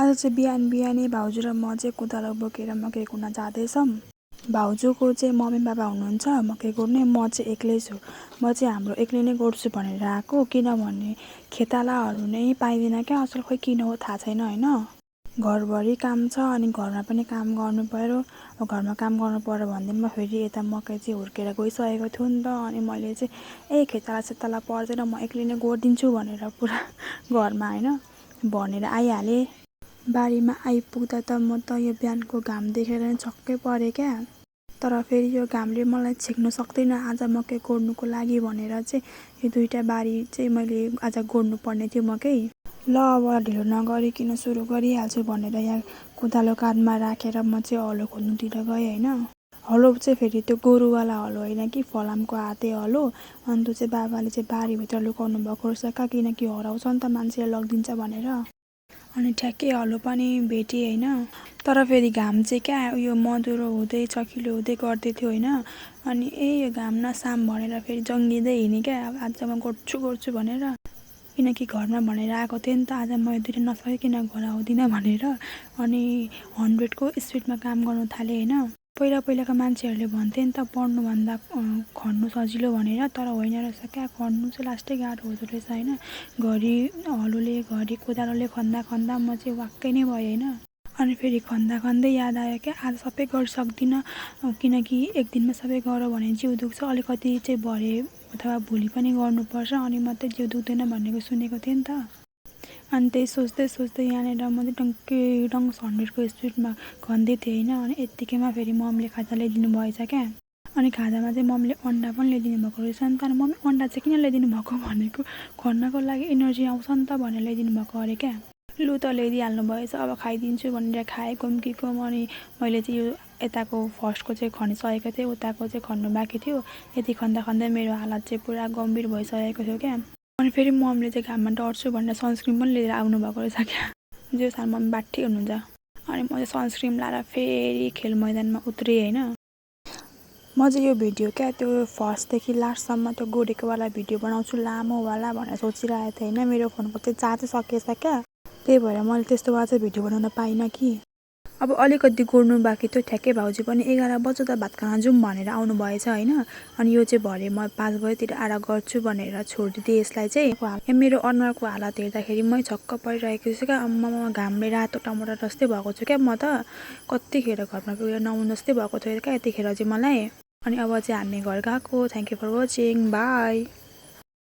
आज चाहिँ बिहान बिहानै भाउजू र म चाहिँ कोदालो बोकेर मकै कुट्न जाँदैछौँ। भाउजूको चाहिँ मम्मी बाबा हुनुहुन्छ मकै कुट्ने, म चाहिँ एक्लै छु। म चाहिँ हाम्रो एक्लै नै गर्छु भनेर आएको, किनभने खेतालाहरू नै पाइँदैन क्या असल, खोइ किन हो थाहा छैन होइन। घरभरि काम छ अनि घरमा पनि काम गर्नु पर्यो। घरमा काम गर्नु पर्यो भन्दैमा फेरि यता मकै चाहिँ हुर्केर गइसकेको थियो नि त। अनि मैले चाहिँ खेताला सेताला पर्दैन, म एक्लै नै गरिदिन्छु भनेर पुरा घरमा होइन भनेर आइहालेँ। बारीमा आइपुग्दा त म त यो बिहानको घाम देखेर नै छक्कै परेँ क्या। तर फेरि यो घामले मलाई छेक्न सक्दैन आज मकै गोड्नुको लागि भनेर चाहिँ यो दुईवटा बारी चाहिँ मैले आज गोड्नुपर्ने थियो मकै। ल अब ढिलो नगरिकन सुरु गरिहाल्छु भनेर यहाँ कोदालो काँधमा राखेर म चाहिँ हलो खोल्नुतिर गएँ होइन। हलो चाहिँ फेरि त्यो गोरुवाला हलो होइन कि फलामको हाते हलो। अनि त्यो चाहिँ बाबाले चाहिँ बारीभित्र लुकाउनु भएको रहेछ कहाँ, किनकि हराउँछ नि त मान्छेले लगिदिन्छ भनेर। अनि ठ्याक्कै हलो पनि भेटेँ होइन। तर फेरि घाम चाहिँ क्या उयो मधुरो हुँदै चकिलो हुँदै गर्दै थियो होइन। अनि यो घाम नसाम भनेर फेरि जङ्गिँदै हिँडेँ क्या, आज म गर्छु भनेर। किनकि घरमा भनेर आएको थिएँ नि त आज म यो दुइटा नसकिकन घर आउँदिनँ भनेर। अनि 100को स्पिडमा काम गर्नु थालेँ होइन। पहिलाको मान्छेहरूले भन्थे नि त पढ्नुभन्दा खन्नु सजिलो भनेर, तर होइन रहेछ क्या, खन्नु चाहिँ लास्टै गाह्रो हुँदो रहेछ होइन। घरि हलोले घरि कोदालोले खन्दा म चाहिँ वाक्कै नै भएँ होइन। अनि फेरि खन्दै याद आयो क्या आज सबै गरिसक्दिनँ, किनकि एक दिनमा सबै गरौँ भने जिउ दुख्छ, अलिकति चाहिँ भरे अथवा भोलि पनि गर्नुपर्छ अनि मात्रै जिउ दुख्दैन भनेको सुनेको थिएँ नि त। अनि त्यही सोच्दै यहाँनिर म चाहिँ डङ्क 100को स्पिडमा खन्दै थिएँ होइन। अनि यत्तिकैमा फेरि मम्मीले खाजा ल्याइदिनु भएछ क्या। अनि खाजामा चाहिँ मम्मीले अन्डा पनि ल्याइदिनु भएको रहेछ नि त। अनि मम्मी अन्डा चाहिँ किन ल्याइदिनु भएको भनेको, खन्नको लागि एनर्जी आउँछ नि त भनेर ल्याइदिनु भएको अरे क्या। लु त ल्याइदिइहाल्नु भएछ, अब खाइदिन्छु भनेर खाएको अनि मैले चाहिँ यो यताको फर्स्टको चाहिँ खनिसकेको थिएँ, उताको चाहिँ खन्नु बाँकी थियो। यति खन्दा मेरो हालत चाहिँ पुरा गम्भीर भइसकेको थियो क्या। अनि फेरि मम्मीले चाहिँ घाममा डढ्छु भनेर सनस्क्रिन पनि लिएर आउनुभएको रहेछ क्या। जो साल मम्मी बाठी हुनुहुन्छ। अनि म चाहिँ सनस्क्रिन लाएर फेरि खेल मैदानमा उत्रेँ होइन। म चाहिँ यो भिडियो क्या त्यो फर्स्टदेखि लास्टसम्म त्यो गोडेकोवाला भिडियो बनाउँछु लामोवाला भनेर सोचिरहेको थिएँ होइन। मेरो फोनको चाहिँ चार्ज सकिएछ क्या, त्यही भएर मैले त्यस्तोवाला चाहिँ भिडियो बनाउन पाइनँ कि। अब अलिकति गोड्नु बाँकी थियो, ठ्याक्कै भाउजू पनि 11 बज्यो त भात खान जाउँ भनेर आउनु भएछ होइन। अनि यो चाहिँ भरे म 5 बजेतिर आएर गर्छु भनेर छोडिदिएँ यसलाई चाहिँ। मेरो अनुहारको हालत हेर्दाखेरि मै छक्क परिरहेको छु क्या। आम्मामा घामले रातो टमाटर जस्तै भएको छु क्या म त। कतिखेर घरमा पुगेर नुहाउनु जस्तै भएको थियो क्या यतिखेर चाहिँ मलाई। अनि अब चाहिँ हामी घर गएको। Thank you for watching, by.